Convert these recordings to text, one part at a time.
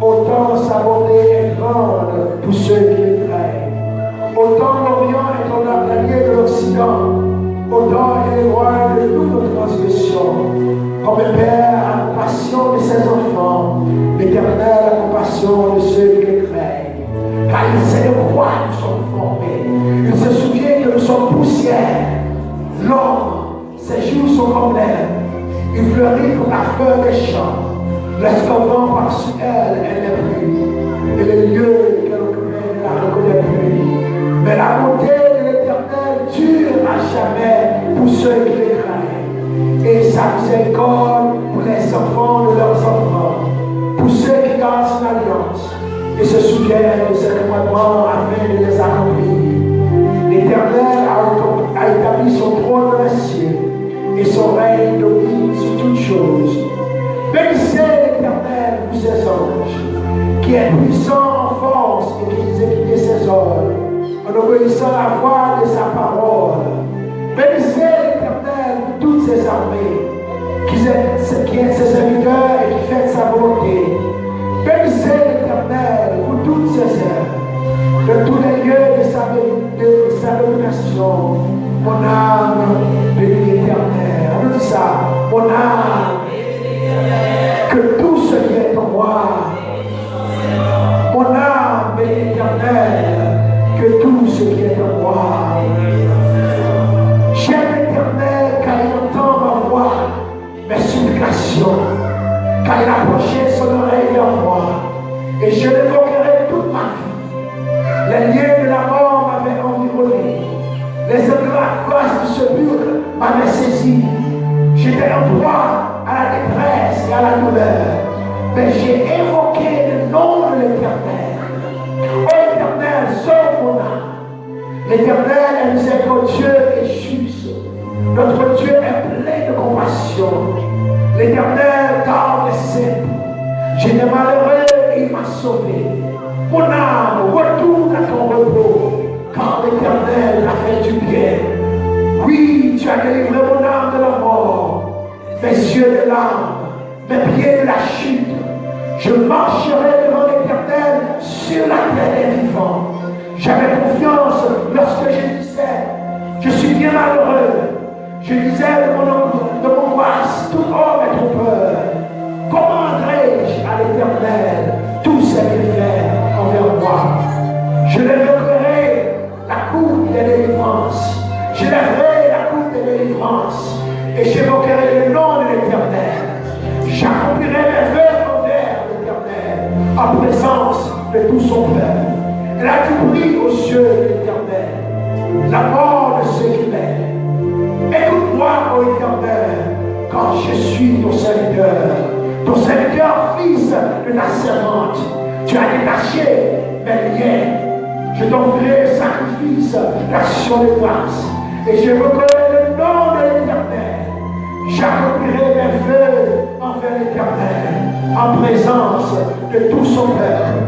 Autant sa bonté est grande pour ceux qui le craignent. Autant l'Orient Comme un père a compassion de ses enfants, l'Éternel a compassion de ceux qui les craignent. Car il sait de quoi nous sommes formés. Il se souvient que nous sommes poussière. L'homme, ses jours sont comme l'air. Il fleurit comme la fleur des champs. Lorsqu'un vent passe sur elle, elle n'est plus. Et les lieux qu'elle occupait ne la reconnaît plus. Mais la bonté de l'Éternel dure à jamais pour ceux qui les craignent. Et sa miséricorde pour les enfants de leurs enfants, pour ceux qui gardent son alliance et se souviennent de ses commandements afin de les accomplir. L'Éternel a établi son trône dans les cieux et son règne domine sur toutes choses. Bénissez l'Éternel, vous ses anges, qui est puissant en force et qui exécute ses ordres, en obéissant à la voix de sa parole. Bénissez l'Éternel, vous toutes ses armées, qui est ses serviteurs et qui fait sa volonté. Bénissez l'Éternel, vous toutes ses œuvres, de tous les lieux de sa domination. Mon âme bénit l'Éternel. On dit ça, mon âme, que tout ce qui est en moi, mon âme bénit l'Éternel, que tout ce qui est en moi. J'aime l'Éternel car il entend ma voix, mes supplications, car il a approché son oreille vers moi, et je l'évoquerai toute ma vie. Les liens de la mort m'avaient environné, les angoisses du sepulcre m'avaient saisi. J'étais en proie à la détresse et à la douleur, mais j'ai évoqué le nom de l'Éternel. Ô Éternel, sauve mon âme. L'Éternel est miséricordieux et juste. Notre Dieu est plein de compassion. L'Éternel garde les simples. J'étais malheureux et il m'a sauvé. Mon âme, retourne à ton repos, car l'Éternel a fait du bien. Oui, tu as délivré mon âme de la mort, mes yeux de l'âme, mes pieds de la chute. Je marcherai devant l'Éternel sur la terre des vivants. J'avais confiance lorsque je disais, je suis bien malheureux. Je disais de mon angoisse, tout homme est trop peur. Comment rendrai-je à l'Éternel tous ses bienfaits envers moi? Je lèverai la coupe des délivrances. Je lèverai la coupe des délivrances et j'évoquerai le nom de l'Éternel. J'accomplirai mes vœux envers l'Éternel en présence de tout son peuple. Elle a du prix aux cieux de l'Éternel, la mort de ceux qui l'aiment. Écoute-moi, ô Éternel, quand je suis ton serviteur, fils de ta servante. Tu as détaché mes liens. Je t'offrirai le sacrifice, l'action de grâce, et je reconnais le nom de l'Éternel. J'accomplirai mes vœux envers l'Éternel, en présence de tout son peuple,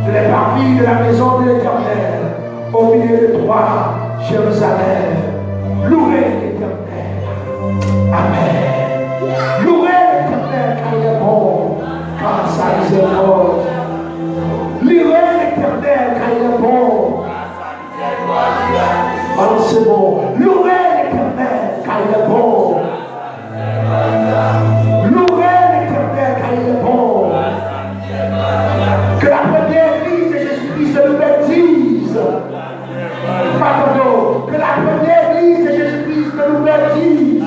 de les parvis de la maison de l'Éternel, au milieu de toi, Jérusalem. Louez l'Éternel. Amen. Louez l'Éternel car il est bon, car sa miséricorde. Louez l'Éternel car il est bon. Alors c'est bon. Louez l'Éternel car il est bon. Louez l'Éternel car il est bon. Que la première église de Jésus-Christ nous baptise. Pardon. Que la première église de Jésus-Christ nous baptise.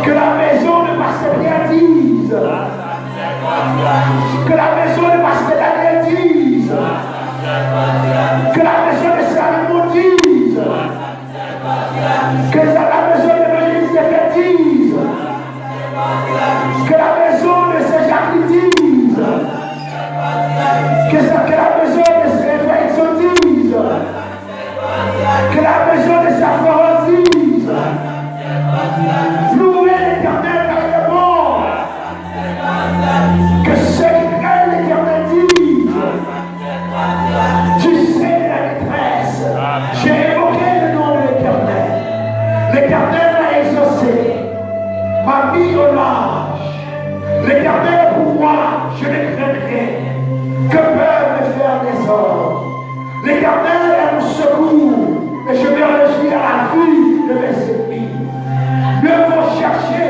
Que la maison de Pasteur Pierre dise. Que la maison de Pasteur Daniel dise. Que la maison de Salomon dise. Que la maison de l'évangéliste Zéphée dise. Que la maison de Saint-Jacques dise. Que la maison de Saint-Félixon dise. Que la maison de Saint-Florent dise. Louez l'Éternel car il est bon. Que ceux qui craignent l'Éternel disent. Tu sais la détresse. J'ai évoqué le nom de l'Éternel. L'Éternel m'a exaucé, m'a mis au large. L'Éternel est pour moi, je ne crains rien. Que peuvent me faire des hommes? L'Éternel est mon secours, et je me réjouis à la vie de mes ennemis. Mieux vaut chercher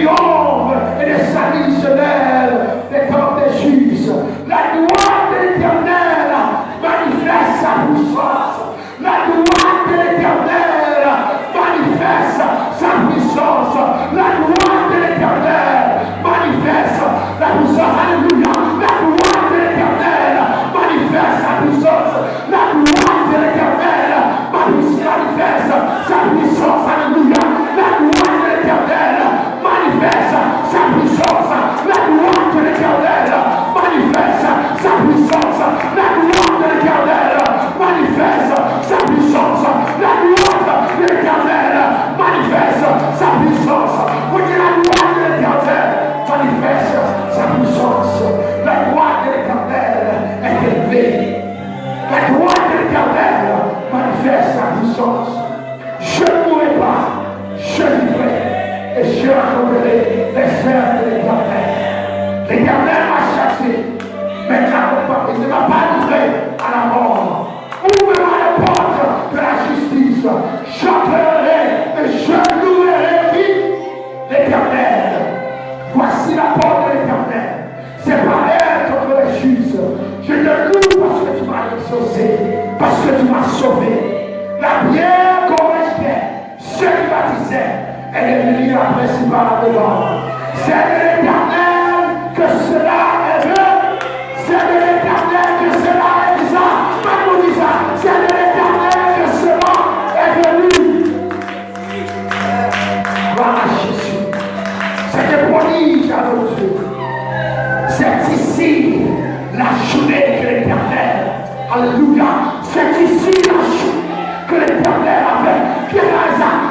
triomphe et le salut se lève des temps des justes. La gloire de l'Éternel manifeste sa puissance. La gloire de l'Éternel manifeste sa puissance. La gloire de l'Éternel manifeste la puissance. Alléluia. La gloire de l'Éternel manifeste sa puissance. La gloire de l'Éternel manifeste sa puissance. Alléluia. La gloire de l'Éternel manifeste sa puissance. La gloire de l'Éternel manifeste sa puissance. La gloire de l'Éternel manifeste sa puissance. La gloire de l'Éternel manifeste sa puissance. Oui, la gloire de l'Éternel manifeste sa puissance. La gloire de l'Éternel est élevée. La gloire de l'Éternel manifeste sa puissance. Je ne mourrai pas, je vivrai et je raconterai les œuvres de l'Éternel. L'Éternel m'a chassé, mais il ne m'a pas livré à la mort. Ouvre-moi les portes de la justice. J'entrerai et je louerai qui? L'Éternel. Voici la porte de l'Éternel. C'est pas elle contre les justes. Je te loue parce que tu m'as exaucé, parce que tu m'as sauvé. La pierre qu'on rejetait, ceux qui baptisaient, elle est venue la principale de l'homme. C'est de l'Éternel que cela est vrai. C'est de l'Éternel que cela est bizarre. Pas dit ça. C'est de l'Éternel que cela est venu. Voilà Jésus. C'est un prodige à nos yeux. C'est ici la journée que l'Éternel. Alléluia. C'est ici la journée que l'Éternel a fait.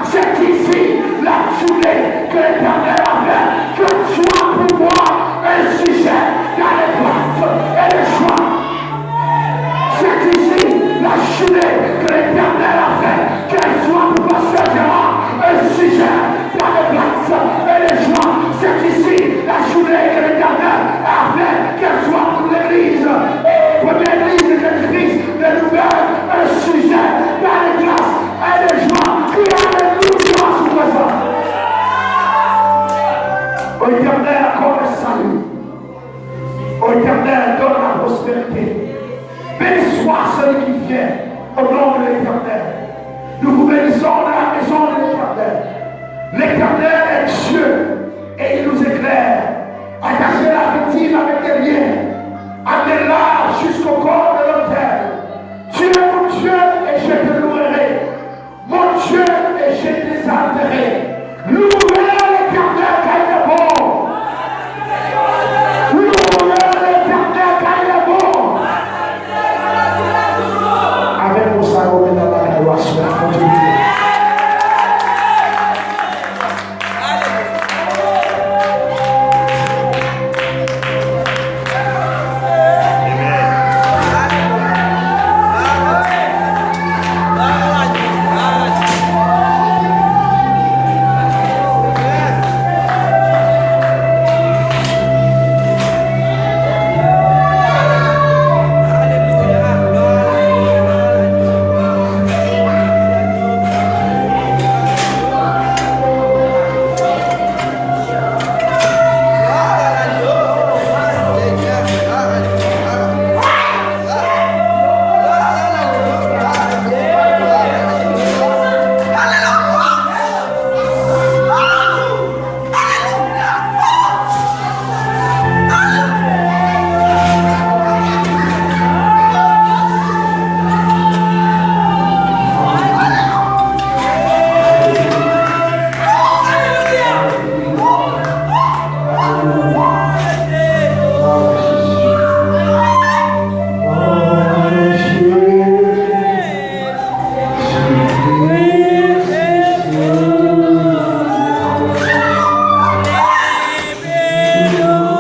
C'est ici la journée que l'Éternel a fait. Que soit pour moi un sujet dans les grâces et les joies. C'est ici la journée que l'Éternel a fait. Qu'elle soit pour Pasteur Gérard un sujet dans les grâces et les joies. C'est ici la journée que l'Éternel a fait. Qu'elle soit pour l'Église. Première Église de Jésus-Christ de nouvelles, un sujet dans les grâces et les joies qui alléluia sous présent. Ô Éternel, accorde le salut. Ô Éternel, donne la prospérité. Béni soit celui qui vient au nom de l'Éternel. Nous vous bénissons dans la maison de l'Éternel. L'Éternel